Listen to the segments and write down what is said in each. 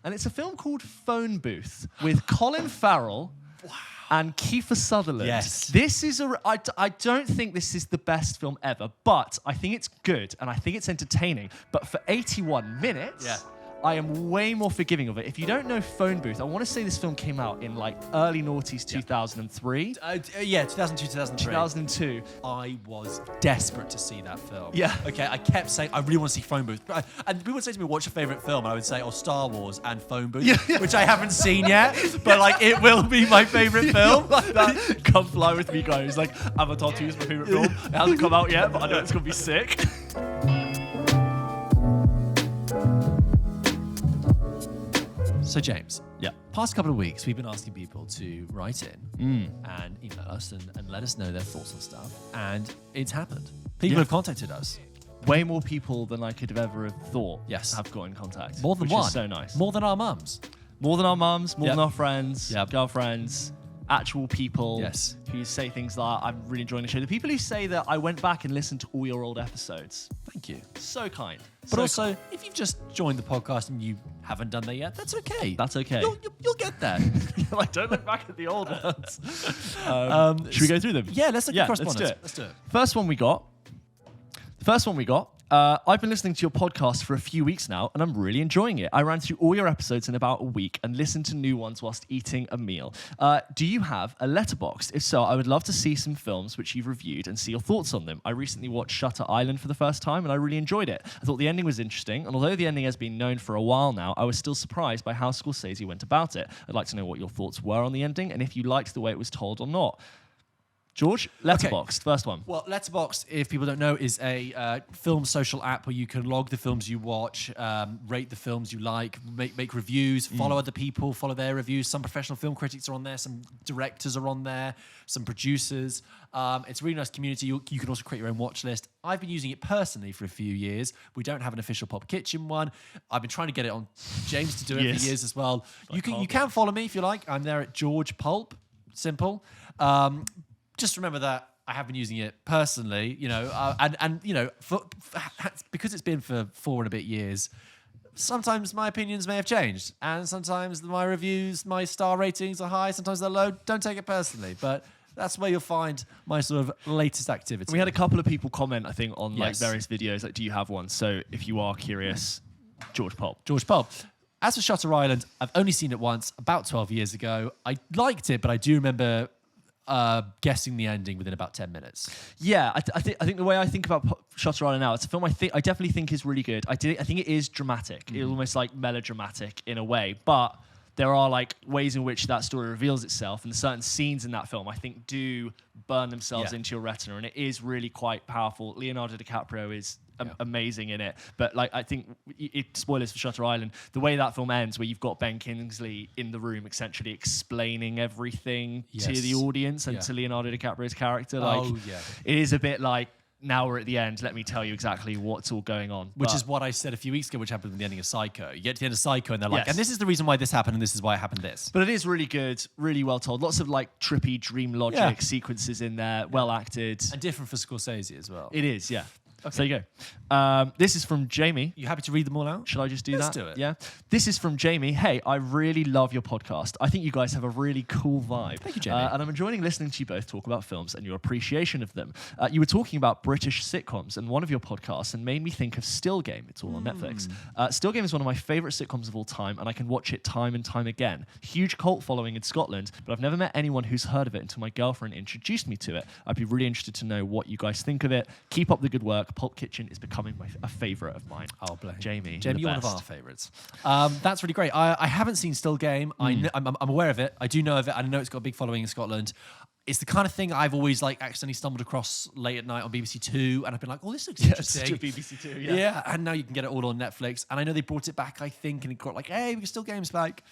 and it's a film called Phone Booth with Colin Farrell. Wow. And Kiefer Sutherland. Yes. This is I don't think this is the best film ever, but I think it's good and I think it's entertaining. But for 81 minutes, I am way more forgiving of it. If you don't know Phone Booth, I want to say this film came out in like early noughties 2003. 2002, 2003. 2002. I was desperate to see that film. Yeah. Okay, I kept saying, I really want to see Phone Booth. And people would say to me, what's your favourite film? And I would say, Star Wars and Phone Booth, which I haven't seen yet. But like, it will be my favourite film. Like that. Come Fly With Me, guys. Like, Avatar 2 is my favourite film. It hasn't come out yet, but I know it's going to be sick. So James, past couple of weeks, we've been asking people to write in and email us and let us know their thoughts on stuff. And it's happened. People have contacted us. Way more people than I could have ever thought have got in contact. More than which one. Is so nice. More than our mums. More than our mums, more than our friends, girlfriends, actual people Yes. who say things like, I'm really enjoying the show. The people who say that I went back and listened to all your old episodes. Thank you. So kind. But So also, kind. if you've just joined the podcast and you haven't done that yet, that's okay. That's okay. You'll get there. Like, don't look back at the old ones. Should we go through them? Yeah, let's look at correspondence. Let's do it. First one we got. I've been listening to your podcast for a few weeks now, and I'm really enjoying it. I ran through all your episodes in about a week and listened to new ones whilst eating a meal. Do you have a Letterboxd? If so, I would love to see some films which you've reviewed and see your thoughts on them. I recently watched Shutter Island for the first time, and I really enjoyed it. I thought the ending was interesting, and although the ending has been known for a while now, I was still surprised by how Scorsese went about it. I'd like to know what your thoughts were on the ending, and if you liked the way it was told or not. George, Letterboxd, first one. Well, Letterboxd, if people don't know, is a film social app where you can log the films you watch, rate the films you like, make reviews, follow other people, follow their reviews. Some professional film critics are on there, some directors are on there, some producers. It's a really nice community. You can also create your own watch list. I've been using it personally for a few years. We don't have an official PULP Kitchen one. I've been trying to get it on James to do it for years as well. You can follow me if you like. I'm there at George PULP. Simple. Just remember that I have been using it personally, and because it's been for 4 and a bit years, sometimes my opinions may have changed, and sometimes my reviews, my star ratings are high, sometimes they're low. Don't take it personally, but that's where you'll find my sort of latest activity. We had a couple of people comment, I think, on like various videos, like, do you have one? So if you are curious, George PULP. George PULP. As for Shutter Island, I've only seen it once, about 12 years ago. I liked it, but I do remember guessing the ending within about 10 minutes. Yeah, I think the way I think about Shutter Island now, it's a film I definitely think is really good. I think it is dramatic. It's almost like melodramatic in a way, but there are like ways in which that story reveals itself, and certain scenes in that film I think do burn themselves into your retina, and it is really quite powerful. Leonardo DiCaprio is amazing in it, but like I think spoilers for Shutter Island, the way that film ends, where you've got Ben Kingsley in the room essentially explaining everything to the audience and to Leonardo DiCaprio's character, it is a bit like, now we're at the end, let me tell you exactly what's all going on. Which is what I said a few weeks ago, which happened with the ending of Psycho. You get to the end of Psycho and they're like, and this is the reason why this happened and this is why it happened this. But it is really good, really well told. Lots of like trippy dream logic sequences in there, well acted. And different for Scorsese as well. It is, yeah. Okay. So you go. This is from Jamie. You happy to read them all out? Should I just do that? Let's do it. Yeah. This is from Jamie. Hey, I really love your podcast. I think you guys have a really cool vibe. Thank you, Jamie. And I'm enjoying listening to you both talk about films and your appreciation of them. You were talking about British sitcoms in one of your podcasts and made me think of Still Game. It's all on Netflix. Still Game is one of my favourite sitcoms of all time, and I can watch it time and time again. Huge cult following in Scotland, but I've never met anyone who's heard of it until my girlfriend introduced me to it. I'd be really interested to know what you guys think of it. Keep up the good work. PULP Kitchen is becoming a favourite of mine. Oh, bless Jamie, you're one of our favourites. That's really great. I haven't seen Still Game. I'm aware of it. I do know of it. I know it's got a big following in Scotland. It's the kind of thing I've always like accidentally stumbled across late at night on BBC Two, and I've been like, "Oh, this looks interesting." BBC Two, yeah. And now you can get it all on Netflix. And I know they brought it back, I think, and it got like, "Hey, we can Still Game's back."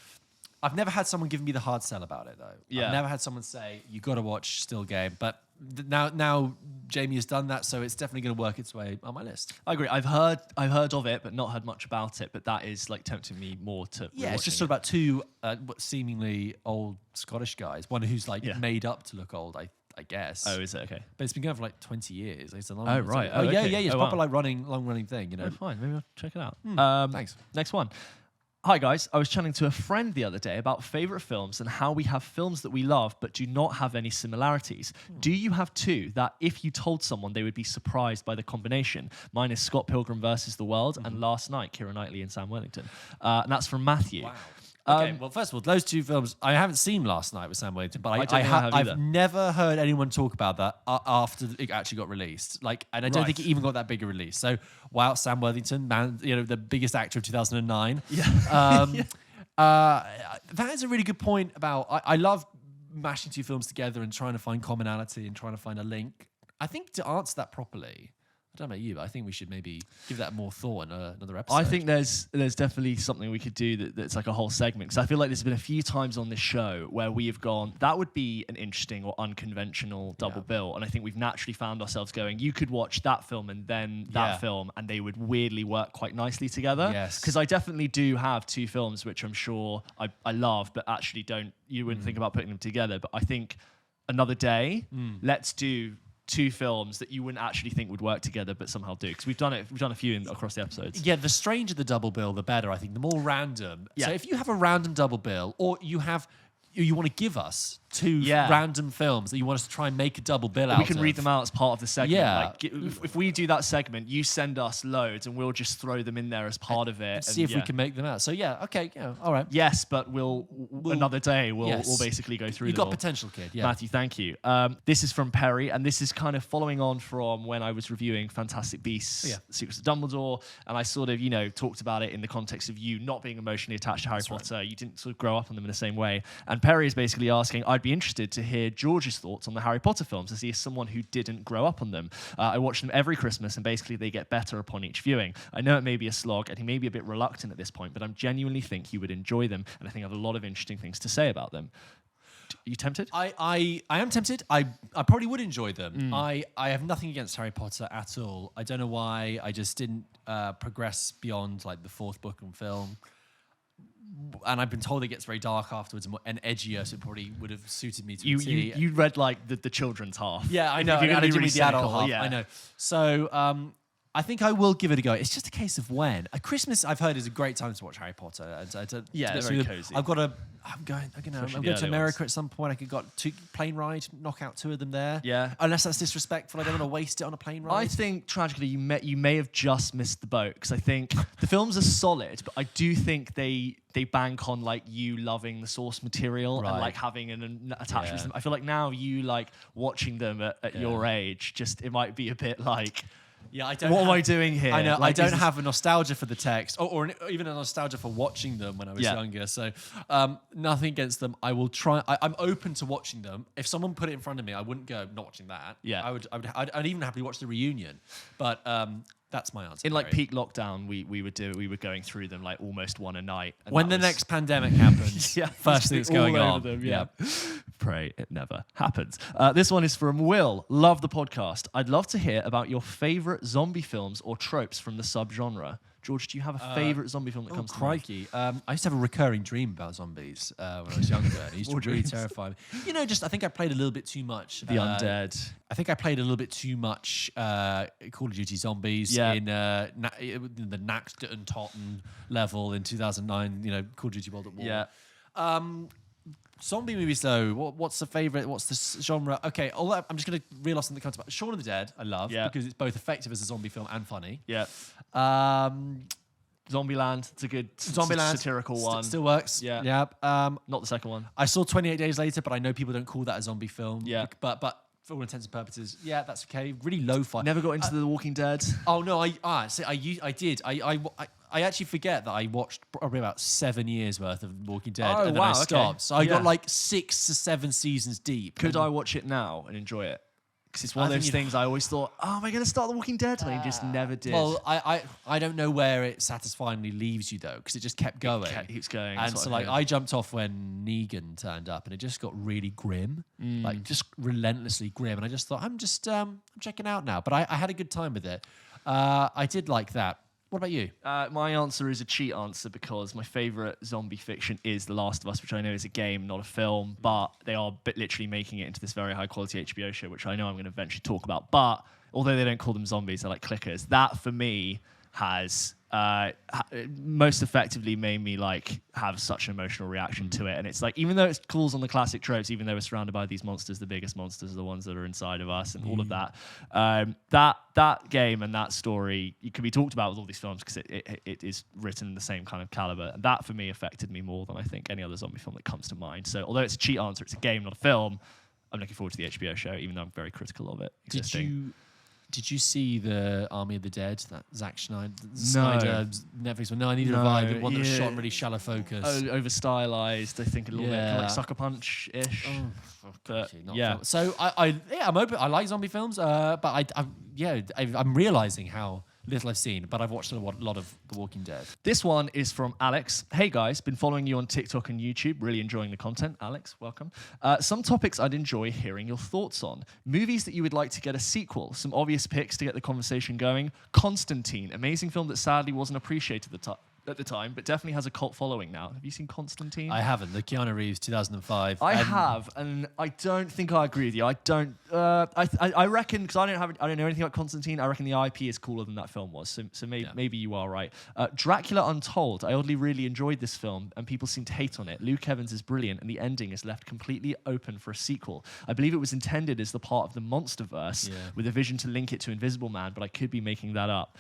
I've never had someone give me the hard sell about it though. Yeah. I've never had someone say you got to watch Still Game, but now Jamie has done that, so it's definitely going to work its way on my list. I agree. I've heard of it, but not heard much about it. But that is like tempting me more to. Yeah, it's just sort of about two seemingly old Scottish guys. One who's like made up to look old, I guess. Oh, is it? Okay. But it's been going for like 20 years. It's a long. Oh, right. Yeah. It's proper like long running thing. You know. Oh, fine. Maybe I'll check it out. Thanks. Next one. Hi guys, I was chatting to a friend the other day about favourite films and how we have films that we love but do not have any similarities. Do you have two that if you told someone they would be surprised by the combination? Mine is Scott Pilgrim versus the World and Last Night, Keira Knightley and Sam Worthington. And that's from Matthew. Wow. Okay, well, first of all, those two films, I haven't seen Last Night with Sam Worthington, but I've never heard anyone talk about that after it actually got released. And I don't think it even got that big a release. So, wow, Sam Worthington, man, the biggest actor of 2009. Yeah. That is a really good point about, I love mashing two films together and trying to find commonality and trying to find a link. I think to answer that properly, I don't know about you, but I think we should maybe give that more thought in another episode. I think there's definitely something we could do that's like a whole segment. Because I feel like there's been a few times on this show where we have gone, that would be an interesting or unconventional double bill. And I think we've naturally found ourselves going, you could watch that film and then that film, and they would weirdly work quite nicely together. Yes. Because I definitely do have two films which I'm sure I love, but actually you wouldn't think about putting them together. But I think another day, let's do two films that you wouldn't actually think would work together, but somehow do. Because we've done a few across the episodes. Yeah, the stranger the double bill, the better. I think the more random. Yeah. So if you have a random double bill, or you want to give us two random films that you want us to try and make a double bill out of. We can read them out as part of the segment. Yeah. If we do that segment, you send us loads and we'll just throw them in there as part of it. And see if we can make them out. So okay, all right. Yes, but we'll another day we'll basically go through them. You've got all. potential, kid. Yeah. Matthew, thank you. This is from Perry, and this is kind of following on from when I was reviewing Fantastic Beasts, Secrets of Dumbledore, and I sort of, talked about it in the context of you not being emotionally attached to Harry Potter. Right. You didn't sort of grow up on them in the same way. And Perry is basically asking, I'd be interested to hear George's thoughts on the Harry Potter films, as he is someone who didn't grow up on them. I watch them every Christmas, and basically they get better upon each viewing. I know it may be a slog, and he may be a bit reluctant at this point, but I genuinely think he would enjoy them, and I think I have a lot of interesting things to say about them. Are you tempted? I am tempted. I probably would enjoy them. I have nothing against Harry Potter at all. I don't know why. I just didn't progress beyond the fourth book and film. And I've been told it gets very dark afterwards and edgier, so it probably would have suited me to a T. You read the children's half. Yeah, I know. I didn't read the adult half. Yeah. I know. So I think I will give it a go. It's just a case of when. Christmas, I've heard, is a great time to watch Harry Potter. Very cozy. I'm going to America at some point. I could got plane ride, knock out two of them there. Yeah. Unless that's disrespectful, I don't want to waste it on a plane ride. I think tragically you may have just missed the boat, because I think the films are solid, but I do think they bank on you loving the source material and having an attachment to them. I feel like now you watching them at your age, just it might be a bit I don't. What am I doing here? I know. I don't have a nostalgia for the text, or even a nostalgia for watching them when I was younger. So, nothing against them. I will try. I'm open to watching them. If someone put it in front of me, I wouldn't go not watching that. Yeah. I'd even happily watch the reunion. But that's my answer. In peak lockdown, we were going through them almost one a night. When the next pandemic happens, first thing that's going on. Them, yeah. Pray it never happens. This one is from Will. Love the podcast. I'd love to hear about your favourite zombie films or tropes from the subgenre. George, do you have a favourite zombie film that comes to mind? Crikey. I used to have a recurring dream about zombies when I was younger. And it used to really terrify me. I think I played a little bit too much. The Undead. I think I played a little bit too much Call of Duty Zombies in the Naxton and Totten level in 2009, Call of Duty World at War. Yeah. Zombie movies, though. What's the favourite? What's the genre? Okay, I'm just going to reel off something that comes about. Shaun of the Dead, I love, because it's both effective as a zombie film and funny. Yeah. Zombieland, it's a good satirical one. Still works. Yeah. Yeah. Not the second one. I saw 28 Days Later, but I know people don't call that a zombie film. Yeah. But for all intents and purposes, that's okay. Really lo-fi. Never got into The Walking Dead. Oh no, I did. I actually forget that I watched probably about 7 years worth of Walking Dead, and then I stopped. Okay. So I got 6 to 7 seasons deep. Could I watch it now and enjoy it? Because it's one of those things I always thought, am I going to start The Walking Dead? And I just never did. Well, I don't know where it satisfyingly leaves you, though, because it just kept going. It keeps going. And so I jumped off when Negan turned up, and it just got really grim, just relentlessly grim. And I just thought, I'm checking out now. But I had a good time with it. I did like that. What about you? My answer is a cheat answer, because my favourite zombie fiction is The Last of Us, which I know is a game, not a film, but they are literally making it into this very high-quality HBO show, which I know I'm going to eventually talk about. But although they don't call them zombies, they're like clickers. That, for me, has most effectively made me like have such an emotional reaction to it. And it's like, even though it calls on the classic tropes, even though we're surrounded by these monsters, the biggest monsters are the ones that are inside of us, and all of that. That game and that story, it could be talked about with all these films because it is written in the same kind of caliber. And that for me affected me more than I think any other zombie film that comes to mind. So although it's a cheat answer, it's a game, not a film. I'm looking forward to the HBO show, even though I'm very critical of it existing. Did you see the Army of the Dead, that Zack Snyder Netflix one? No, I needed a vibe. The one that was shot in really shallow focus. Over stylized, I think a little bit kind of like Sucker Punch-ish. So I'm open. I like zombie films, but I'm realizing how little I've seen, but I've watched a lot of The Walking Dead. This one is from Alex. Hey guys, been following you on TikTok and YouTube. Really enjoying the content. Alex, welcome. Some topics I'd enjoy hearing your thoughts on. Movies that you would like to get a sequel. Some obvious picks to get the conversation going. Constantine, amazing film that sadly wasn't appreciated at the time, but definitely has a cult following now. Have you seen Constantine? I haven't. The Keanu Reeves 2005. I have, and I don't think I agree with you. I don't. I reckon, because I don't know anything about Constantine. I reckon the IP is cooler than that film was. So maybe you are right. Dracula Untold. I oddly really enjoyed this film, and people seem to hate on it. Luke Evans is brilliant, and the ending is left completely open for a sequel. I believe it was intended as the part of the Monsterverse, with a vision to link it to Invisible Man, but I could be making that up.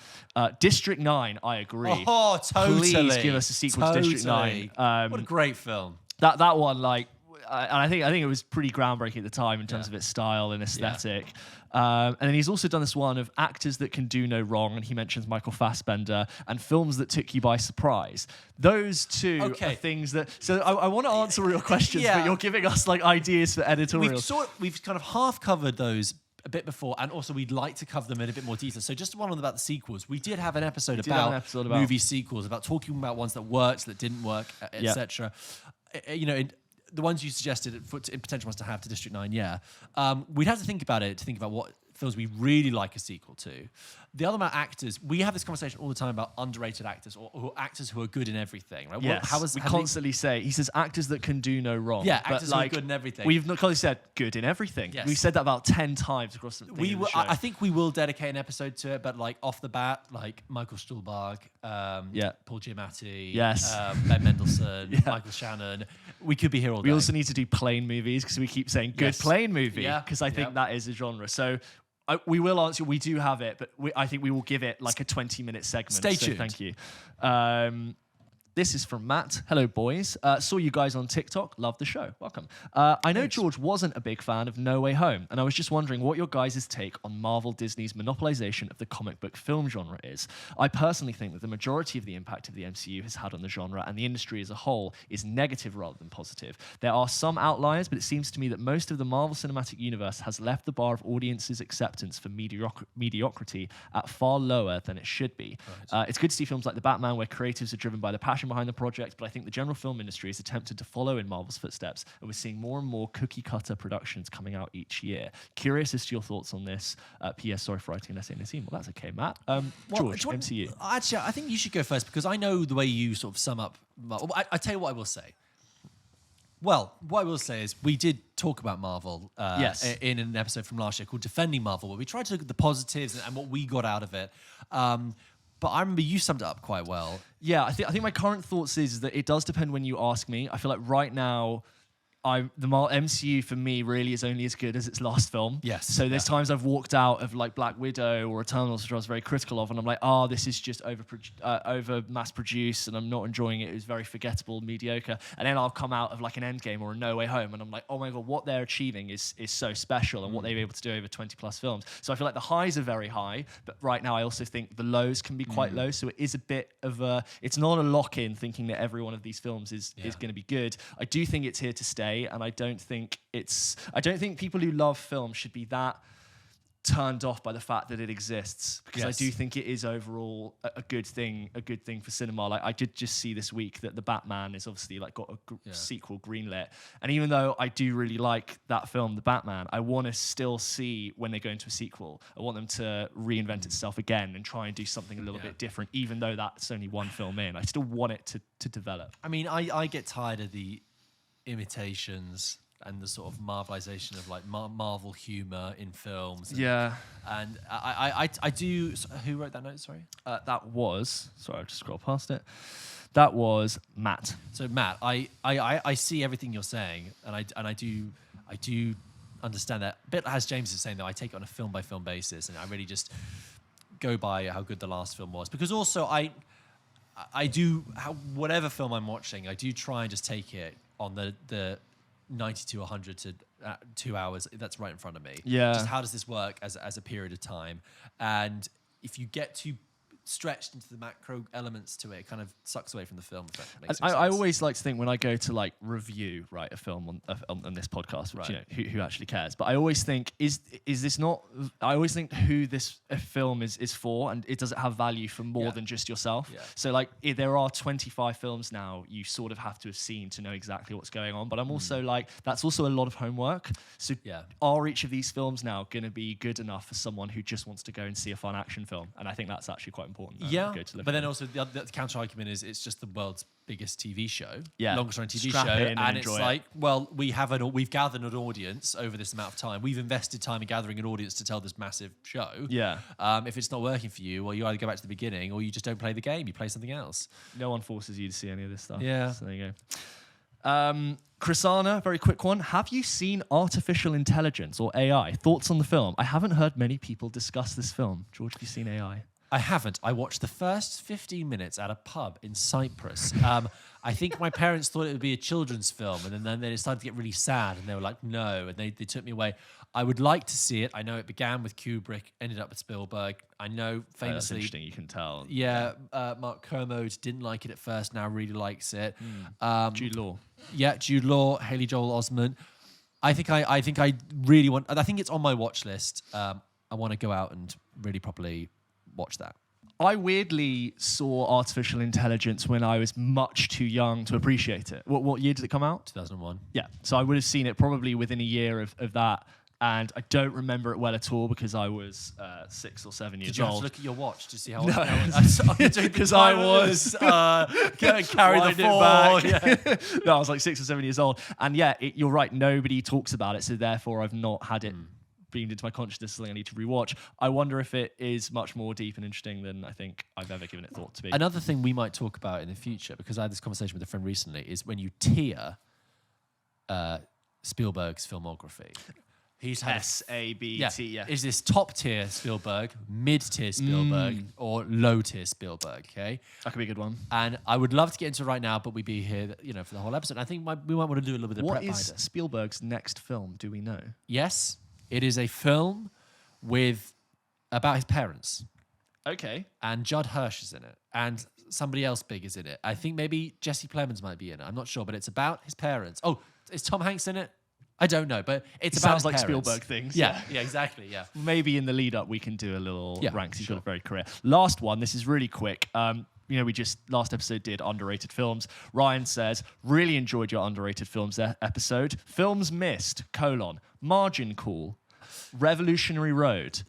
District 9. I agree. Oh, totally. Please give us a sequel to District 9. What a great film. That one, like, and I think it was pretty groundbreaking at the time in terms of its style and aesthetic. And then he's also done this one of actors that can do no wrong, and he mentions Michael Fassbender, and films that took you by surprise. Those two are things that. So I want to answer all your questions, but you're giving us like ideas for editorials. We've kind of half covered those a bit before, and also we'd like to cover them in a bit more detail. So just one on about the sequels. We did have an episode about movie sequels, about talking about ones that worked, that didn't work, etc. The ones you suggested in potential ones to have to District 9, we'd have to think about what films we really like a sequel to. The other about actors, we have this conversation all the time about underrated actors or actors who are good in everything. Right? Yes, we constantly say, he says actors that can do no wrong. Yeah, actors who are good in everything. We've not constantly said good in everything. Yes. We've said that about 10 times across the thing. I think we will dedicate an episode to it, but like off the bat, like Michael Stuhlbarg, Paul Giamatti, Ben Mendelsohn, Michael Shannon. We could be here all day. We also need to do plane movies because we keep saying good plane movie because I think that is a genre. So we will answer. We do have it, but I think we will give it like a 20-minute segment. Stay tuned. Thank you. This is from Matt. Hello, boys. Saw you guys on TikTok. Love the show. Welcome. I know George wasn't a big fan of No Way Home, and I was just wondering what your guys' take on Marvel Disney's monopolization of the comic book film genre is. I personally think that the majority of the impact of the MCU has had on the genre and the industry as a whole is negative rather than positive. There are some outliers, but it seems to me that most of the Marvel Cinematic Universe has left the bar of audiences' acceptance for mediocrity at far lower than it should be. Right. It's good to see films like The Batman where creatives are driven by the passion behind the project, but I think the general film industry has attempted to follow in Marvel's footsteps, and we're seeing more and more cookie-cutter productions coming out each year. Curious as to your thoughts on this. P.S. Sorry for writing an essay in the scene. Well, that's okay, Matt. George, MCU. Actually, I think you should go first because I know the way you sort of sum up. I tell you what I will say. Well, what I will say is we did talk about Marvel in an episode from last year called Defending Marvel, where we tried to look at the positives and what we got out of it. But I remember you summed it up quite well. Yeah, I think my current thoughts is that it does depend when you ask me. I feel like right now, the MCU for me really is only as good as its last film. Yes. So there's times I've walked out of like Black Widow or Eternals, which I was very critical of, and I'm like, this is just over mass produced, and I'm not enjoying it. It was very forgettable, mediocre. And then I'll come out of like an Endgame or a No Way Home, and I'm like, oh my god, what they're achieving is so special, and what they've been able to do over 20 plus films. So I feel like the highs are very high, but right now I also think the lows can be quite low. So it is a bit of it's not a lock-in thinking that every one of these films is going to be good. I do think it's here to stay. And I don't think people who love film should be that turned off by the fact that it exists, because I do think it is overall a good thing for cinema. Like I did just see this week that The Batman is obviously like got a sequel greenlit, and even though I do really like that film, The Batman, I want to still see when they go into a sequel, I want them to reinvent itself again and try and do something a little bit different, even though that's only one film in. I still want it to develop. I mean, I get tired of the imitations and the sort of marvelization of like Marvel humor in films. And I do. Who wrote that note? Sorry. That was. Sorry, I'll just scroll past it. That was Matt. So Matt, I see everything you're saying, and I do understand that. A bit as James is saying, though, I take it on a film by film basis, and I really just go by how good the last film was. Because also I do whatever film I'm watching, I do try and just take it on the 90 to 100 to 2 hours that's right in front of me. Yeah. Just how does this work as a period of time? And if you get too stretched into the macro elements to it, it kind of sucks away from the film. If that makes sense. I always like to think when I go to like review a film on this podcast, which Right. who actually cares, but I always think is this not? I always think who this film is for, and does it have value for more than just yourself? Yeah. So like if there are 25 films now, you sort of have to have seen to know exactly what's going on. But I'm also like that's also a lot of homework. So are each of these films now going to be good enough for someone who just wants to go and see a fun action film? And I think that's actually quite important. But then also the counter argument is it's just the world's biggest TV show, Yeah. longest running TV Strap show, in and and it's enjoy it. like, well, we've gathered an audience over this amount of time. We've invested time in gathering an audience to tell this massive show. Yeah. If it's not working for you, well, you either go back to the beginning or you just don't play the game. You play something else. No one forces you to see any of this stuff. Yeah. So there you go. Chrisana, very quick one. Have you seen Artificial Intelligence or AI? Thoughts on the film? I haven't heard many people discuss this film. George, have you seen AI? I haven't. I watched the first 15 minutes at a pub in Cyprus. I think my parents thought it would be a children's film, and then they started to get really sad, and they were like, no, and they took me away. I would like to see it. I know it began with Kubrick, ended up with Spielberg. I know That's famously... interesting, you can tell. Yeah, Mark Kermode didn't like it at first, now really likes it. Jude Law. Yeah, Jude Law, Haley Joel Osment. I think I really want... I think it's on my watch list. I want to go out and really properly watch that. I weirdly saw Artificial Intelligence when I was much too young to appreciate it. What year did it come out? 2001. Yeah, so I would have seen it probably within a year of that, and I don't remember it well at all because I was 6 or 7 years Did you have to old. look at your watch to see how No. because I was carry the ball. Yeah. No, I was like 6 or 7 years old, and you're right. Nobody talks about it, so therefore I've not had it beamed into my consciousness. Something I need to rewatch. I wonder if it is much more deep and interesting than I think I've ever given it thought to be. Another thing we might talk about in the future, because I had this conversation with a friend recently, is when you tier Spielberg's filmography. He's had SABT. Yeah. Is this top tier Spielberg, mid tier Spielberg, or low tier Spielberg? Okay, That could be a good one. and I would love to get into it right now, but we'd be here, for the whole episode. I think we might want to do a little bit of What prep behind is it. Spielberg's next film? Do we know? Yes, it is a film about his parents, Okay. and Judd Hirsch is in it, and somebody else big is in it. I think maybe Jesse Plemons might be in it. I'm not sure, but it's about his parents. Oh, is Tom Hanks in it? I don't know, but it's It about sounds his like parents. Spielberg things. Yeah, exactly. Yeah. Maybe in the lead up we can do a little Yeah, ranks. He's sure. got a very career. Last one. This is really quick. We just last episode did underrated films. Ryan says, really enjoyed your underrated films episode. Films missed: Margin Call, Revolutionary Road,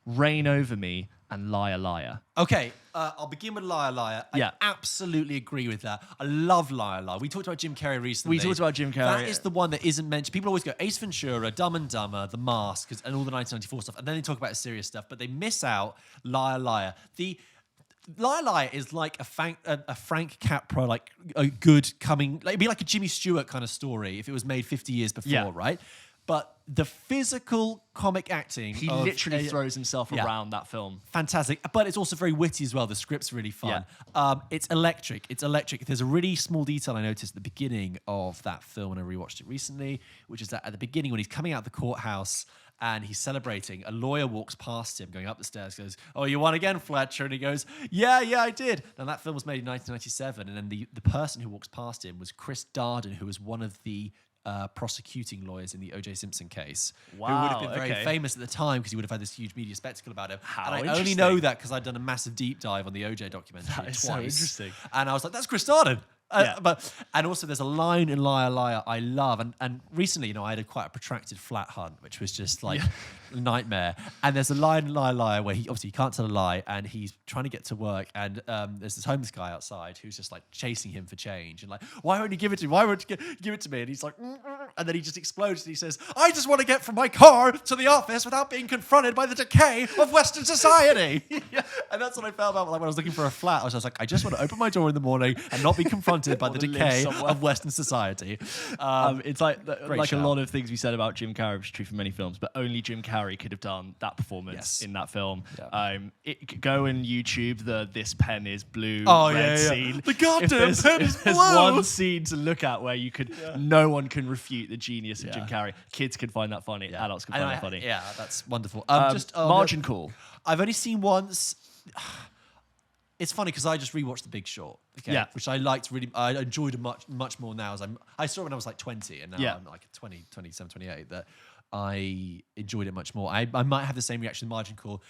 Reign Over Me, and Liar Liar. Okay, I'll begin with Liar Liar. Yeah. I absolutely agree with that. I love Liar Liar. We talked about Jim Carrey recently. We talked about Jim Carrey. That is the one that isn't mentioned. People always go Ace Ventura, Dumb and Dumber, The Mask, and all the 1994 stuff, and then they talk about serious stuff, but they miss out Liar Liar. The Liar Liar is like a Frank Capra, like a good coming, it'd be like a Jimmy Stewart kind of story if it was made 50 years before, Yeah. right? But the physical comic acting, He literally throws himself around that film. fantastic, but it's also very witty as well. The script's really fun. It's electric. There's a really small detail I noticed at the beginning of that film when I rewatched it recently, which is that at the beginning when he's coming out of the courthouse and he's celebrating, a lawyer walks past him going up the stairs, goes, "Oh, you won again, Fletcher?" And he goes, yeah, I did. Now that film was made in 1997, and then the person who walks past him was Chris Darden, who was one of the prosecuting lawyers in the O.J. Simpson case, who would have been very famous at the time because he would have had this huge media spectacle about him. How and I only know that because I'd done a massive deep dive on the O.J. documentary That is twice. so interesting. And I was like, that's Chris Darden. And also there's a line in Liar Liar I love, and recently I had quite a protracted flat hunt, which was just like a nightmare. And there's a line in Liar Liar where he can't tell a lie, and he's trying to get to work, and there's this homeless guy outside who's just like chasing him for change and like, why won't you give it to me? Why won't you give it to me? And he's like, and then he just explodes and he says, I just want to get from my car to the office without being confronted by the decay of Western society. And that's what I felt about when I was looking for a flat. I was just like, I just want to open my door in the morning and not be confronted by the decay of Western society. It's like shout. a lot of things we said about Jim Carrey, which is true for many films, but only Jim Carrey could have done that performance in that film. Yeah. Go and YouTube the "This pen is blue" scene. The goddamn pen is blue. There's one scene to look at where you could, no one can refute the genius of Jim Carrey. Kids can find that funny. Adults can find that funny. Yeah, that's wonderful. Margin Call. I've only seen once. It's funny because I just rewatched The Big Short, which I liked really. I enjoyed much more now. I saw it when I was like 20, and now I'm like 27, 28. That I enjoyed it much more. I might have the same reaction to Margin Call.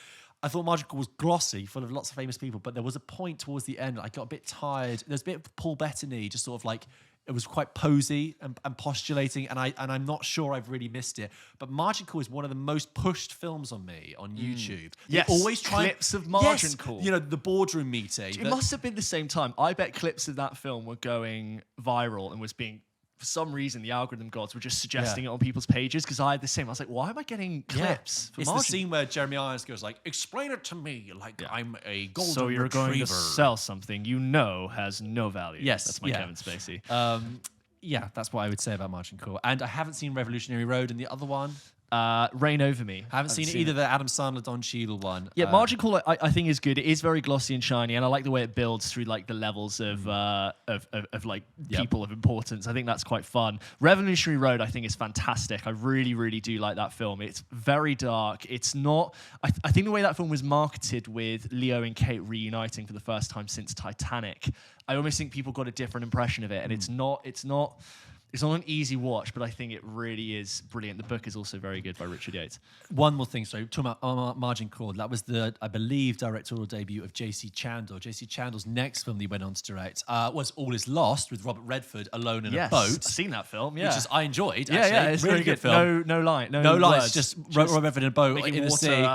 I thought Margin Call was glossy, full of lots of famous people, but there was a point towards the end I got a bit tired. There's a bit of Paul Bettany, just sort of like, it was quite posy and postulating, and I'm not sure I've really missed it. But Margin Call is one of the most pushed films on me on YouTube. Yes, they always try clips of Margin Call. You know, the boardroom meeting. It must have been the same time. I bet clips of that film were going viral and was being, for some reason, the algorithm gods were just suggesting it on people's pages, because I had the same. I was like, why am I getting clips for It's Margin? the scene where Jeremy Irons goes like, explain it to me like I'm a golden So you're retriever. going to sell something you know has no value. Yes, That's my Kevin Spacey. Yeah, that's what I would say about Margin Call. And I haven't seen Revolutionary Road and the other one. Reign Over Me. I haven't seen either the Adam Sandler, Don Cheadle one. Yeah, Margin Call I think is good. It is very glossy and shiny, and I like the way it builds through like the levels of like people of importance. I think that's quite fun. Revolutionary Road I think is fantastic. I really, really do like that film. It's very dark. It's not. I think the way that film was marketed, with Leo and Kate reuniting for the first time since Titanic, I almost think people got a different impression of it, and it's not an easy watch, but I think it really is brilliant. The book is also very good by Richard Yates. One more thing, sorry, talking about Margin Call, that was the, I believe, directorial debut of J.C. Chandor. J.C. Chandor's next film that he went on to direct was All Is Lost, with Robert Redford alone in a boat. I've seen that film, which is, I enjoyed, actually. Yeah, it's really very good film. No lines, words, just Robert Redford in a boat in the sea.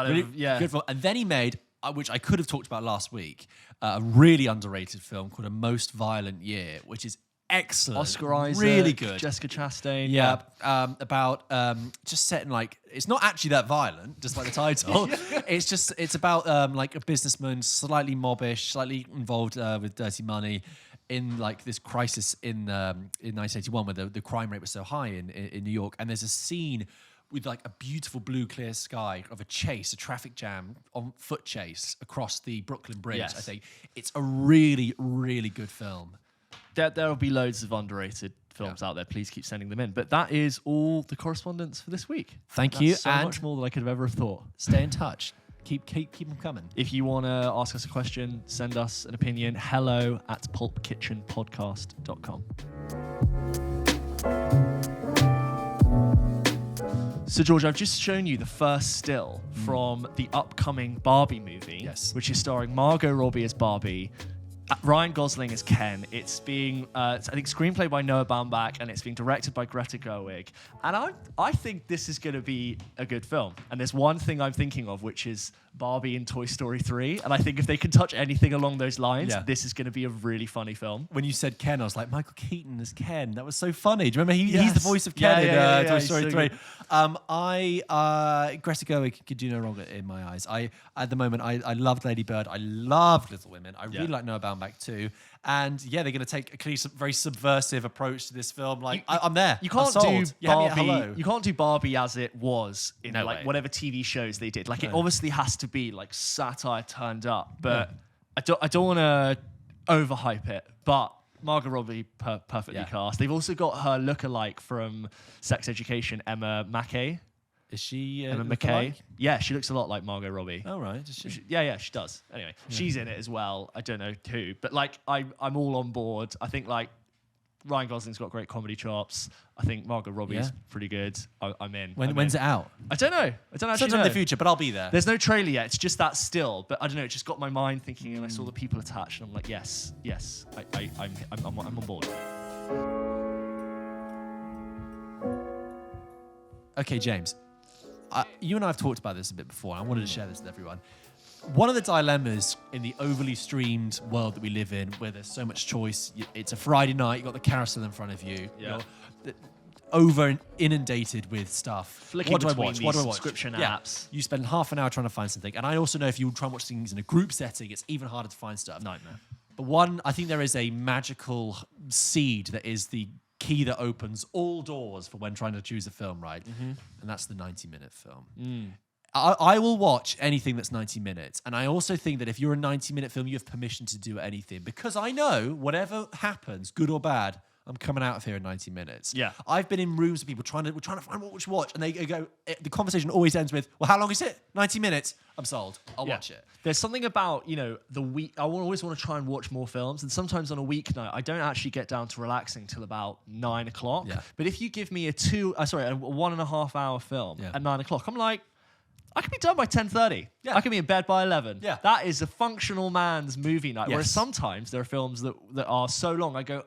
Good film. And then he made, which I could have talked about last week, a really underrated film called A Most Violent Year, which is excellent. Oscar Isaac, really good. Jessica Chastain. Yeah, about just setting like, it's not actually that violent, just like the title. It's about like a businessman, slightly mobbish, slightly involved with dirty money, in like this crisis in 1981 where the crime rate was so high in New York, and there's a scene with like a beautiful blue clear sky of a traffic jam on foot chase across the Brooklyn Bridge. Yes. I think it's a really, really good film. There will be loads of underrated films out there. Please keep sending them in. But that is all the correspondence for this week. Thank you. So and much more than I could have ever have thought. Stay in touch. Keep them coming. If you want to ask us a question, send us an opinion. hello@pulpkitchenpodcast.com. So, George, I've just shown you the first still from the upcoming Barbie movie, which is starring Margot Robbie as Barbie, Ryan Gosling as Ken. It's being, I think, screenplayed by Noah Baumbach, and it's being directed by Greta Gerwig. And I think this is going to be a good film. And there's one thing I'm thinking of, which is Barbie in Toy Story 3. And I think if they can touch anything along those lines, this is going to be a really funny film. When you said Ken, I was like, Michael Keaton as Ken. That was so funny. Do you remember? He's the voice of Ken in Toy Story 3. Greta Gerwig could do no wrong in my eyes. At the moment, I loved Lady Bird. I loved Little Women. I really like Noah Baumbach too. And they're going to take a clearly very subversive approach to this film. Like, I'm there. You can't do Barbie. You can't do Barbie as it was in way. whatever TV shows they did. Like, it obviously has to be like satire turned up. But I don't want to overhype it. But Margot Robbie perfectly cast. They've also got her lookalike from Sex Education, Emma Mackey. Is she Emma McKay? Yeah, she looks a lot like Margot Robbie. Oh, right. Does she? Yeah, she does. Anyway, she's in it as well. I don't know who, but like I'm all on board. I think like Ryan Gosling's got great comedy chops. I think Margot Robbie's pretty good. I'm in. When's it out? I don't know. Sometime in the future, but I'll be there. There's no trailer yet. It's just that still. But I don't know. It just got my mind thinking, and I saw the people attached, and I'm like, yes. I'm on board. Okay, James. You and I have talked about this a bit before. And I wanted to share this with everyone. One of the dilemmas in the overly streamed world that we live in, where there's so much choice, it's a Friday night, you've got the carousel in front of you. Yeah. over inundated with stuff. Flicking What do I between watch? these What do I watch? subscription Yeah. apps. You spend half an hour trying to find something. And I also know if you try and watch things in a group setting, it's even harder to find stuff. Nightmare. But I think there is a magical seed that is the key that opens all doors for when trying to choose a film, right? And that's the 90-minute film. I will watch anything that's 90 minutes. And I also think that if you're a 90-minute film, you have permission to do anything. Because I know whatever happens, good or bad, I'm coming out of here in 90 minutes. Yeah. I've been in rooms with people trying to find what we should watch. And they go, the conversation always ends with, well, how long is it? 90 minutes. I'm sold. I'll watch it. There's something about, the week. I always want to try and watch more films. And sometimes on a weeknight, I don't actually get down to relaxing till about 9 o'clock. Yeah. But if you give me a 1.5 hour film at 9 o'clock, I'm like, I can be done by 10:30. Yeah. I can be in bed by 11. Yeah. That is a functional man's movie night. Yes. Whereas sometimes there are films that are so long, I go,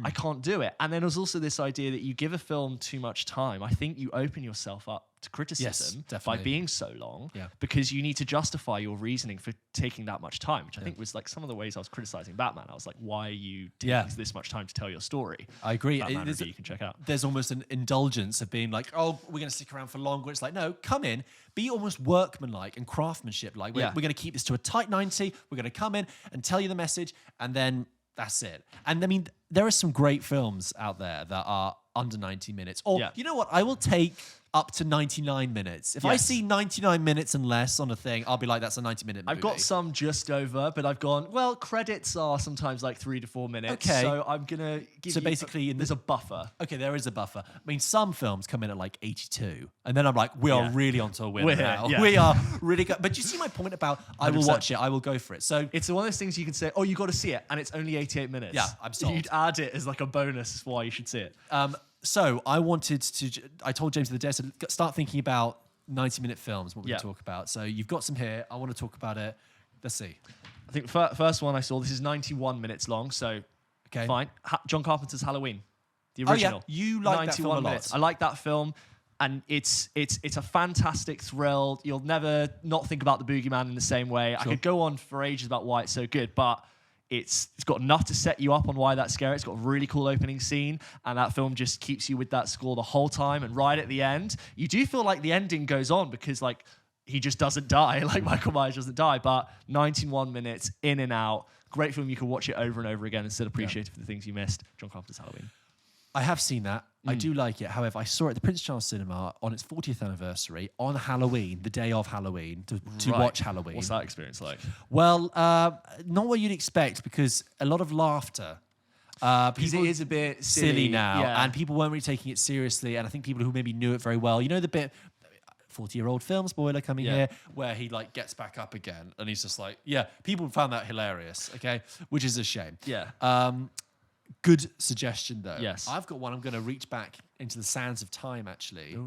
I can't do it. And then there's also this idea that you give a film too much time. I think you open yourself up to criticism by definitely. being so long Yeah. because you need to justify your reasoning for taking that much time, which I think was like some of the ways I was criticizing Batman. I was like, why are you taking this much time to tell your story? I agree. Batman review you can check out. There's almost an indulgence of being like, oh, we're going to stick around for longer. It's like, no, come in, be almost workmanlike and craftsmanship. We're going to keep this to a tight 90. We're going to come in and tell you the message, and then that's it. And I mean, there are some great films out there that are under 90 minutes. Or, you know what? I will take up to 99 minutes. If I see 99 minutes and less on a thing, I'll be like, that's a 90-minute movie. I've got some just over, but I've gone, well, credits are sometimes like 3 to 4 minutes. Okay. So I'm going to give So you... basically there's a buffer. Okay, there is a buffer. I mean, some films come in at like 82, and then I'm like, we are really onto a winner We're now. here, yeah. We are really good. But you see my point about I will 100%. watch it, I will go for it. So It's one of those things you can say, oh, you got to see it, and it's only 88 minutes. Yeah, I'm sold. You'd add it as like a bonus as why you should see it. So I wanted to. I told James the other day, so start thinking about 90-minute films. What we're going to talk about. So you've got some here. I want to talk about it. Let's see. I think first one I saw, this is 91 minutes long, so fine. John Carpenter's Halloween, the original. Oh yeah, you like that film a 91 lot. minutes. I like that film, and it's a fantastic thrill. You'll never not think about the boogeyman in the same way. I could go on for ages about why it's so good, but it's got enough to set you up on why that's scary. It's got a really cool opening scene, and that film just keeps you with that score the whole time. And right at the end, you do feel like the ending goes on because like he just doesn't die, like Michael Myers doesn't die. But 91 minutes in and out, great film. You can watch it over and over again and still appreciate it for the things you missed. John Carpenter's Halloween. I have seen that. I do like it. However, I saw it at the Prince Charles Cinema on its 40th anniversary on Halloween, the day of Halloween, to watch Halloween. What's that experience like? Well, not what you'd expect because a lot of laughter. Because it is a bit silly now, yeah. and people weren't really taking it seriously. And I think people who maybe knew it very well, you know, the bit 40-year-old film spoiler coming here, where he like gets back up again, and he's just like, people found that hilarious. Okay, which is a shame. Yeah. Good suggestion though. Yes. I've got one. I'm going to reach back into the sands of time. Actually,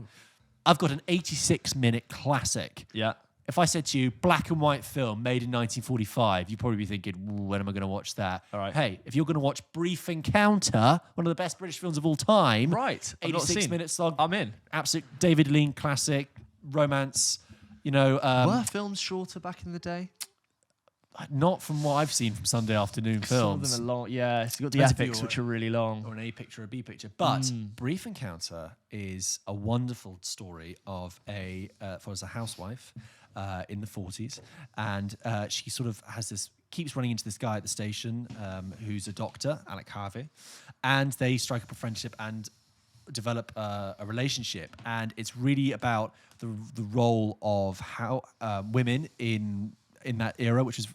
I've got an 86-minute classic. Yeah. If I said to you, black and white film made in 1945, you'd probably be thinking, when am I going to watch that? All right. Hey, if you're going to watch Brief Encounter, one of the best British films of all time. Right. I've not 86 seen. minutes long. I'm in. Absolute David Lean classic, romance, you know. Were films shorter back in the day? Not from what I've seen from Sunday afternoon films. Some of them are long. Yeah, so you've got the Depends if epics, you're- which are really long. Or an A picture or a B picture. But Brief Encounter is a wonderful story of follows a housewife in the 40s, and she sort of keeps running into this guy at the station who's a doctor, Alec Harvey, and they strike up a friendship and develop a relationship. And it's really about the role of how women in that era, which was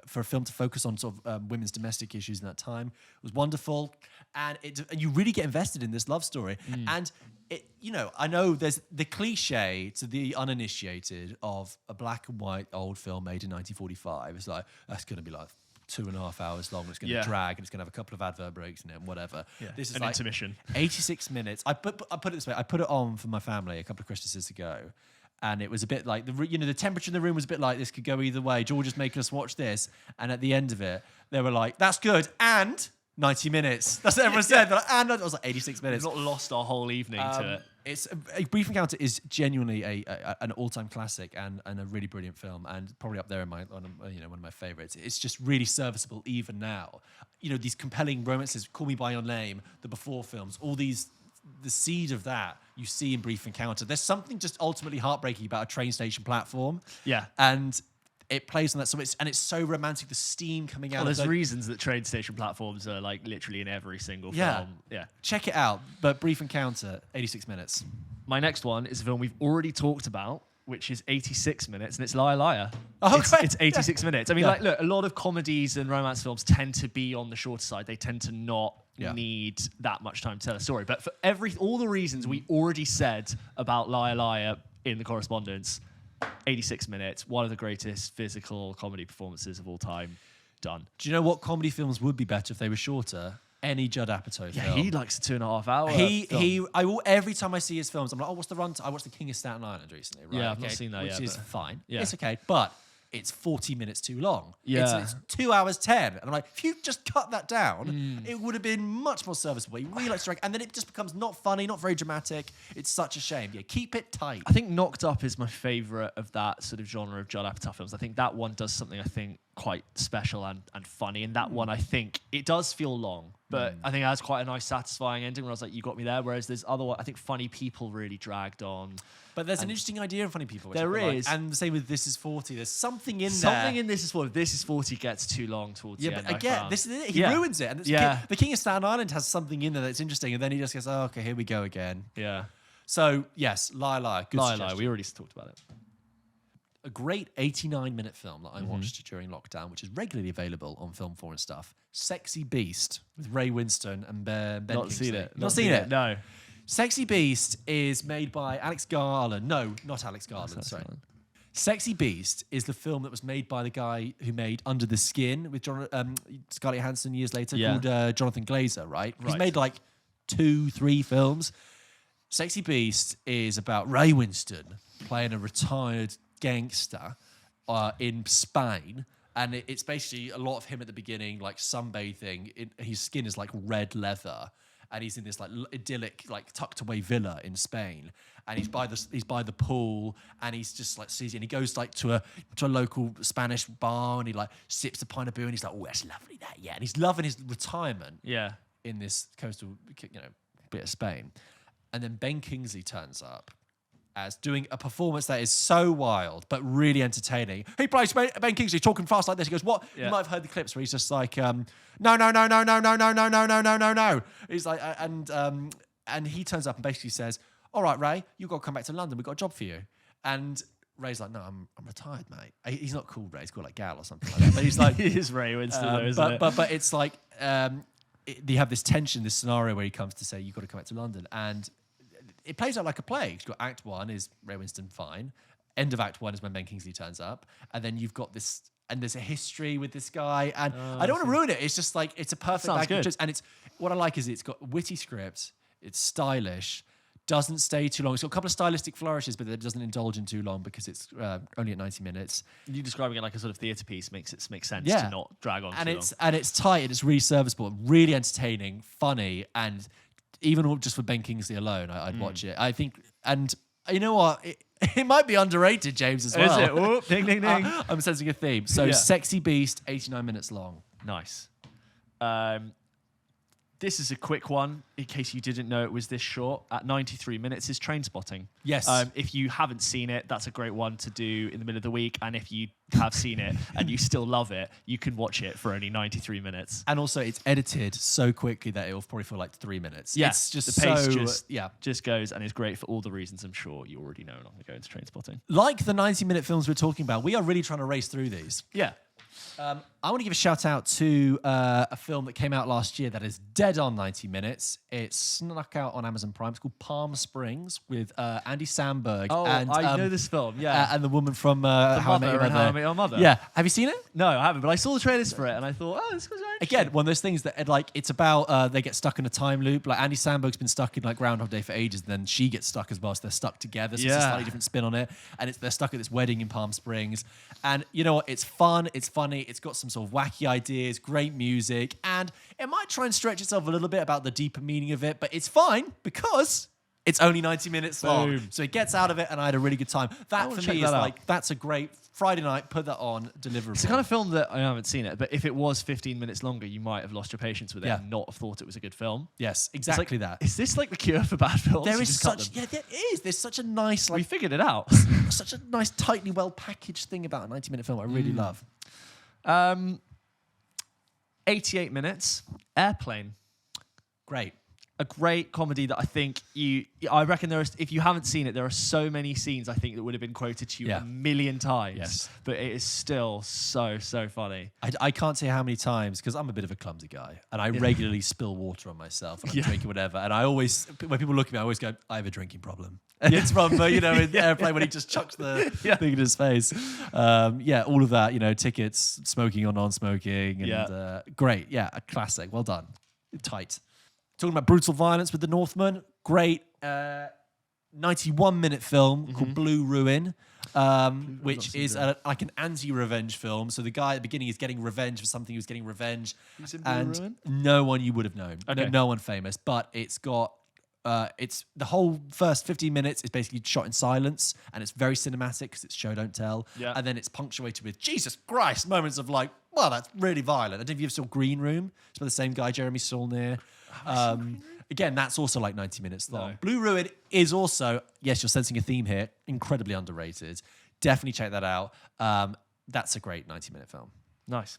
for a film to focus on sort of women's domestic issues in that time, was wonderful, and you really get invested in this love story. And I know there's the cliche to the uninitiated of a black and white old film made in 1945. It's like that's going to be like 2.5 hours long. It's going to drag, and it's going to have a couple of advert breaks in it, and whatever. Yeah. This is An like intermission. 86 minutes. I put it this way. I put it on for my family a couple of Christmases ago. And it was a bit like the temperature in the room was a bit like this could go either way. George is making us watch this, and at the end of it, they were like, "That's good," and 90 minutes. That's what everyone said. They're like, and I was like 86 minutes. We've not lost our whole evening to it. It's a Brief Encounter is genuinely an all-time classic and a really brilliant film, and probably up there in one of my favorites. It's just really serviceable even now. You know, these compelling romances, Call Me by Your Name, the Before films, all these the seed of that you see in Brief Encounter. There's something just ultimately heartbreaking about a train station platform. Yeah. And it plays on that, so it's so romantic. The steam coming out. Well, there's reasons that train station platforms are like literally in every single film. Yeah. Check it out. But Brief Encounter, 86 minutes. My next one is a film we've already talked about, which is 86 minutes, and it's Liar Liar. Oh, it's 86 minutes. I mean, like, look, a lot of comedies and romance films tend to be on the shorter side. They tend to not need that much time to tell a story. But for all the reasons we already said about Liar Liar in the correspondence, 86 minutes, one of the greatest physical comedy performances of all time, done. Do you know what comedy films would be better if they were shorter? Any Judd Apatow film. He likes a 2.5 hour. Every time I see his films, I'm like, oh, what's the runtime? I watched The King of Staten Island recently, right? Yeah, I've not seen that yet. Which is but fine. Yeah. It's okay, but it's 40 minutes too long. Yeah. It's 2 hours 10. And I'm like, if you just cut that down, it would have been much more serviceable. You really like to drag, and then it just becomes not funny, not very dramatic. It's such a shame. Yeah, keep it tight. I think Knocked Up is my favourite of that sort of genre of Judd Apatow films. I think that one does something, I think, quite special and funny. And that one, I think, it does feel long, but I think it has quite a nice, satisfying ending where I was like, you got me there. Whereas there's other one, I think Funny People really dragged on. But there's an interesting idea in Funny People. Which There is. like. And the same with This Is 40. There's something in there. Something in This Is 40. This Is 40 gets too long towards the end. But again, this is it. He ruins it. And the King of Staten Island has something in there that's interesting. And then he just goes, oh, okay, here we go again. Yeah. So, yes, Liar Liar. Good Liar suggestion. Liar. We already talked about it. A great 89-minute film that I watched during lockdown, which is regularly available on Film 4 and stuff. Sexy Beast with Ray Winstone and Ben Not Kingsley. seen it. Not seen it? No. Sexy Beast is made by Alex Garland. No, not Alex Garland. Sorry. Sexy Beast is the film that was made by the guy who made Under the Skin with Scarlett Johansson years later, called Jonathan Glazer, right? He's made like 2-3 films. Sexy Beast is about Ray Winstone playing a retired gangster in Spain. And it's basically a lot of him at the beginning, like sunbathing. His skin is like red leather. And he's in this like idyllic, like tucked away villa in Spain, and he's by the pool, and he's just like sees it, and he goes like to a local Spanish bar, and he like sips a pint of beer, and he's like, oh, that's lovely, that, yeah, and he's loving his retirement, in this coastal, bit of Spain, and then Ben Kingsley turns up as doing a performance that is so wild but really entertaining. He plays Ben Kingsley talking fast like this. He goes, "What?" You might have heard the clips where he's just like, "No, no, no, no, no, no, no, no, no, no, no, no, no." He's like, and he turns up and basically says, "All right, Ray, you got to come back to London. We've got a job for you." And Ray's like, "No, I'm retired, mate." He's not called Ray. He's called like Gal or something like that. But he's like, he is Ray Winston, though, isn't it? But it's like they have this tension, this scenario where he comes to say, "You've got to come back to London," and it plays out like a play. You've got Act 1 is Ray Winstone, fine. End of Act 1 is when Ben Kingsley turns up. And then you've got this, and there's a history with this guy. And I don't want to ruin it. It's just like, it's a perfect Sounds good. And it's, what I like is it's got witty script, it's stylish, doesn't stay too long. It's got a couple of stylistic flourishes, but it doesn't indulge in too long because it's only at 90 minutes. You describing it like a sort of theatre piece makes sense to not drag on too long. And it's tight, and it's really serviceable, really entertaining, funny, and even just for Ben Kingsley alone, I'd watch it. I think, and you know what? It might be underrated, James, as well. Is it? Whoop, ding, ding, ding. I'm sensing a theme. So, Sexy Beast, 89 minutes long. Nice. This is a quick one, in case you didn't know it was this short. At 93 minutes is Trainspotting. Yes. If you haven't seen it, that's a great one to do in the middle of the week. And if you have seen it and you still love it, you can watch it for only 93 minutes. And also, it's edited so quickly that it will probably feel like 3 minutes. Yeah, it's just the pace so, just goes and is great for all the reasons I'm sure you already know. And I'm going to go into Trainspotting. Like the 90-minute films we're talking about, we are really trying to race through these. Yeah. I want to give a shout out to a film that came out last year that is dead on 90 minutes. It snuck out on Amazon Prime. It's called Palm Springs with Andy Samberg. Oh, and, I know this film, yeah. And the woman from How I Met Your Mother. Yeah. Have you seen it? No, I haven't, but I saw the trailers for it and I thought, oh, this was very interesting. Again, one of those things that like it's about they get stuck in a time loop. Like Andy Samberg's been stuck in like Groundhog Day for ages, and then she gets stuck as well. So they're stuck together. So it's a slightly different spin on it. And they're stuck at this wedding in Palm Springs. And you know what? It's fun. It's funny. It's got some sort of wacky ideas, great music, and it might try and stretch itself a little bit about the deeper meaning of it, but it's fine because It's only 90 minutes long. Boom. So he gets out of it, and I had a really good time. That wanna for check me that is out. like, that's a great Friday night, put that on, deliverable. It's the kind of film that I haven't seen it, but if it was 15 minutes longer, you might have lost your patience with it Yeah. and not have thought it was a good film. Yes, It's like, exactly that. Is this like the cure for bad films? There You is just cut such, them? yeah, there is. There's such a nice, We like, figured it out. such a nice, tightly well packaged thing about a 90-minute film. I really love. 88 minutes. Airplane. Great. A great comedy that I reckon if you haven't seen it, there are so many scenes I think that would have been quoted to you Yeah. a million times. Yes. But it is still so funny. I can't say how many times, because I'm a bit of a clumsy guy, and I regularly spill water on myself when I'm drinking whatever. And I always, when people look at me, I always go, I have a drinking problem. And it's from, in the airplane when he just chucks the thing in his face. All of that, tickets, smoking or non-smoking. And great. Yeah, a classic. Well done. Tight. Talking about brutal violence with the Northman. Great 91-minute film called Blue Ruin, which is like an anti-revenge film. So the guy at the beginning is getting revenge for something. He was getting revenge. Who's in Blue And Ruin? no one you would have known. Okay. No one famous. But it's got... it's the whole first 15 minutes is basically shot in silence, and it's very cinematic because it's show don't tell. Yeah. And then it's punctuated with Jesus Christ moments of like, well, that's really violent. I don't know if you ever saw Green Room. It's by the same guy, Jeremy Saulnier. Again, that's also like 90 minutes long. No. Blue Ruin is also, yes, you're sensing a theme here, incredibly underrated. Definitely check that out. That's a great 90-minute film. Nice.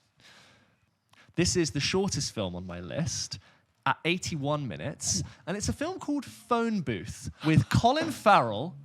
This is the shortest film on my list at 81 minutes. And it's a film called Phone Booth with Colin Farrell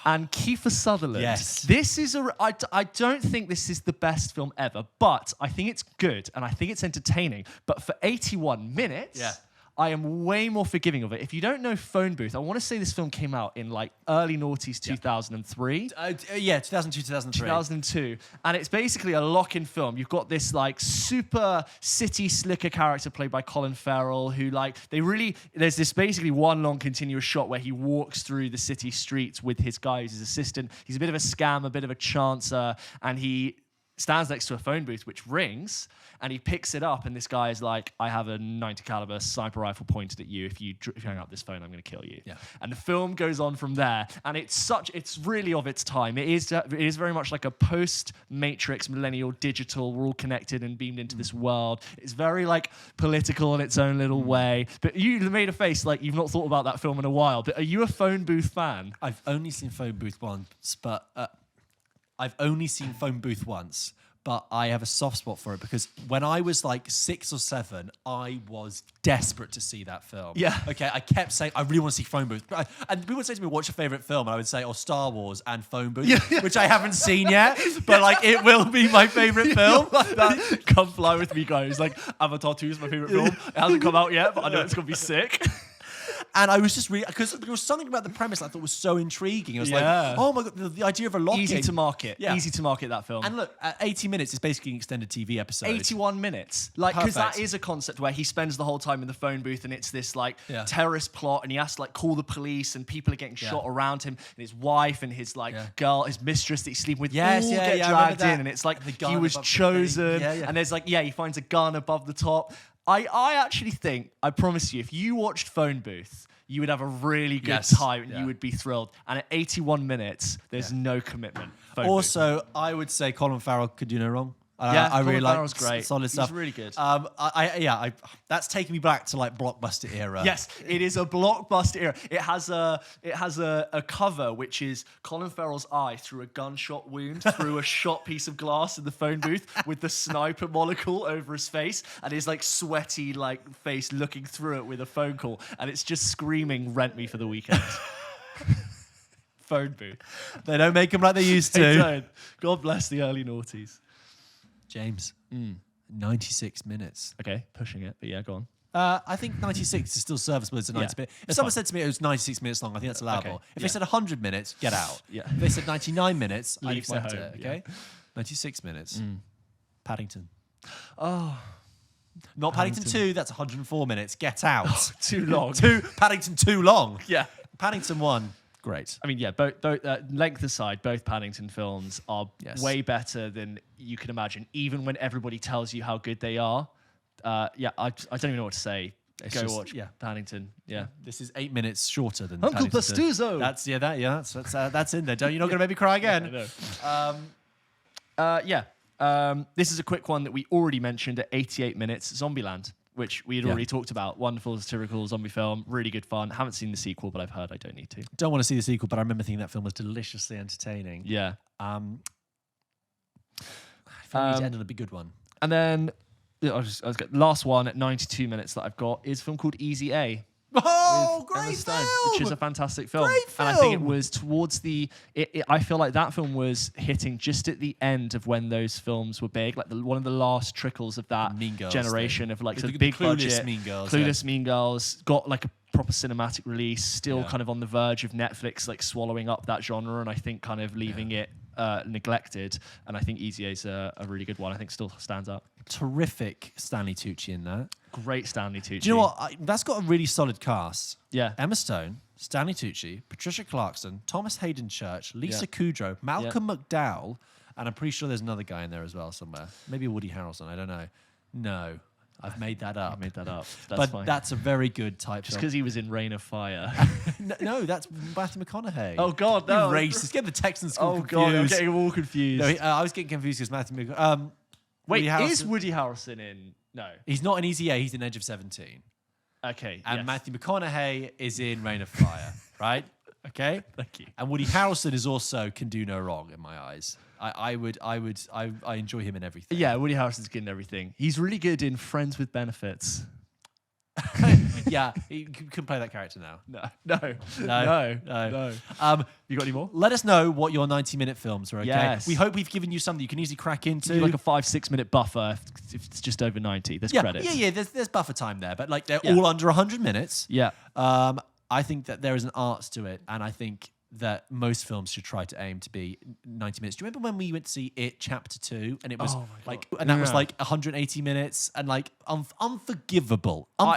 and Kiefer Sutherland. Yes. This is I don't think this is the best film ever, but I think it's good and I think it's entertaining. But for 81 minutes... Yeah. I am way more forgiving of it. If you don't know Phone Booth, I want to say this film came out in like early noughties 2003. 2002, 2003. 2002. And it's basically a lock-in film. You've got this like super city slicker character played by Colin Farrell who there's this basically one long continuous shot where he walks through the city streets with his guy who's his assistant. He's a bit of a scam, a bit of a chancer, and he stands next to a phone booth which rings, and he picks it up, and this guy is like, I have a 90 caliber sniper rifle pointed at you. If you hang up this phone, I'm going to kill you. Yeah. And the film goes on from there, and it's really of its time. It is very much like a post-Matrix millennial digital. We're all connected and beamed into this world. It's very like political in its own little way. But you made a face like you've not thought about that film in a while. But are you a Phone Booth fan? I've only seen Phone Booth once, but but I have a soft spot for it because when I was like 6 or 7, I was desperate to see that film. Yeah. Okay, I kept saying, I really want to see Phone Booth. And people would say to me, what's your favorite film? And I would say, Star Wars and Phone Booth, which I haven't seen yet, but like it will be my favorite film. Like that. Come Fly With Me, guys. Like Avatar 2 is my favorite film. It hasn't come out yet, but I know it's going to be sick. And I was just really, because there was something about the premise I thought was so intriguing. It was Yeah. like, oh my God, the idea of a locking. Easy to market. Yeah. Easy to market that film. And look, at 80 minutes, it's basically an extended TV episode. 81 minutes. Like, because that Perfect. is a concept where he spends the whole time in the phone booth and it's this like Yeah. terrorist plot and he has to like call the police and people are getting shot around him and his wife and his like girl, his mistress that he's sleeping with Yes, all yeah, get yeah, I remember dragged that. in and it's like And the he gun was above the thing. chosen Yeah, yeah. and there's like, he finds a gun above the top. I actually think, I promise you, if you watched Phone Booth, you would have a really good Yes. time and Yeah. you would be thrilled. And at 81 minutes, there's no commitment. Phone Booth. Also, I would say Colin Farrell could do no wrong. Yeah, I really Colin like Farrell's great. solid He's stuff. really good. That's taking me back to like blockbuster era. Yes, it is a blockbuster era. It has a cover which is Colin Farrell's eye through a gunshot wound through a shot piece of glass in the phone booth with the sniper monocle over his face and his like sweaty like face looking through it with a phone call and it's just screaming "Rent me for the weekend." Phone booth. They don't make them like they used They to. don't. God bless the early noughties. James, 96 minutes. Okay, pushing it, but yeah, go on. I think 96 is still serviceable as a 90 minute. If it's someone fine. said to me it was 96 minutes long, I think that's allowable. Okay, If yeah. they said 100 minutes, get out. Yeah. If they said 99 minutes, I'd Leave my accept home, it. Okay. 96 minutes. Paddington. Oh, Not Paddington 2, that's 104 minutes. Get out. too long. Paddington too long. Yeah. Paddington 1, great. I mean, yeah, both length aside, both Paddington films are way better than you can imagine, even when everybody tells you how good they are. I don't even know what to say. Go watch Paddington. Yeah. This is 8 minutes shorter than Uncle Paddington. Pastuzo. That's in there. You're not going to make me cry again. This is a quick one that we already mentioned at 88 minutes. Zombieland, which we had already talked about. Wonderful satirical zombie film. Really good fun. Haven't seen the sequel, but I've heard I don't need to. Don't want to see the sequel, but I remember thinking that film was deliciously entertaining. Yeah. I think we need to end on a big good one. And then last one at 92 minutes that I've got is a film called Easy A. Oh, great film! Which is a fantastic film. Great film! And I think it was towards I feel like that film was hitting just at the end of when those films were big, like one of the last trickles of that generation of like the big Clueless budget. Mean Girls. Clueless Mean Girls got like a proper cinematic release, still kind of on the verge of Netflix like swallowing up that genre, and I think kind of leaving it neglected. And I think Easy A is a really good one. I think still stands up. Terrific Stanley Tucci in that. Great Stanley Tucci. Do you know what? That's got a really solid cast. Yeah. Emma Stone, Stanley Tucci, Patricia Clarkson, Thomas Hayden Church, Lisa Kudrow, Malcolm McDowell, and I'm pretty sure there's another guy in there as well somewhere. Maybe Woody Harrelson. I don't know. No. I've made that up. I made that up. But fine. That's a very good type. Just because he was in Reign of Fire. No, that's Matthew McConaughey. Oh God, no! You racist. Get the Texan school confused. God, I'm getting them all confused. No, I was getting confused because Matthew McConaughey. Wait, is Woody Harrelson in? No, he's not in Easy A. He's in Edge of 17. Okay, and Matthew McConaughey is in Reign of Fire, right? Okay, thank you. And Woody Harrelson is also Can Do No Wrong in my eyes. I enjoy him in everything. Yeah, Woody Harrelson's good in everything. He's really good in Friends with Benefits. Yeah, you can play that character now. No. You got any more? Let us know what your 90-minute films are, okay? Yes. We hope we've given you something you can easily crack into. Do like a 5-6 minute buffer if it's just over 90. There's credits. Yeah, there's buffer time there, but like they're all under 100 minutes. Yeah. I think that there is an art to it, and I think that most films should try to aim to be 90 minutes. Do you remember when we went to see It Chapter 2 and it was was like 180 minutes and like unforgivable. I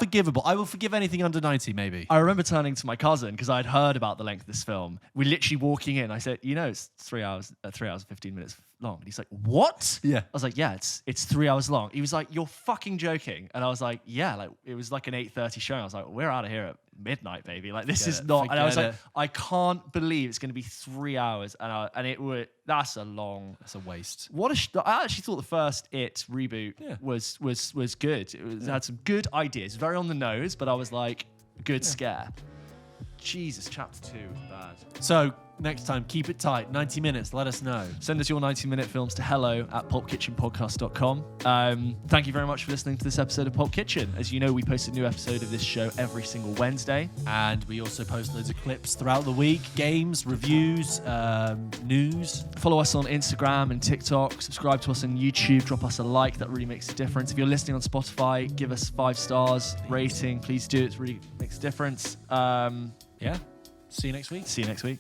will forgive anything under 90 maybe. I remember turning to my cousin because I'd heard about the length of this film. We literally walking in, I said, it's 3 hours and 15 minutes long. And he's like, what? Yeah. I was like, yeah, it's 3 hours long. He was like, you're fucking joking. And I was like, yeah, like it was like an 8:30 show. And I was like, we're out of here at midnight, baby. Like this is not. And I was like, I can't believe it's going to be 3 hours. And it would. That's a waste. I actually thought the first It reboot was good. It had some good ideas, very on the nose, but I was like, good scare. Jesus, Chapter 2 was bad. So next time, keep it tight. 90 minutes. Let us know. Send us your 90-minute films to hello@pulpkitchenpodcast.com. Thank you very much for listening to this episode of Pulp Kitchen. As you know, we post a new episode of this show every single Wednesday. And we also post loads of clips throughout the week. Games, reviews, news. Follow us on Instagram and TikTok. Subscribe to us on YouTube. Drop us a like. That really makes a difference. If you're listening on Spotify, give us 5 stars rating. Please do. It really makes a difference. Yeah. See you next week. See you next week.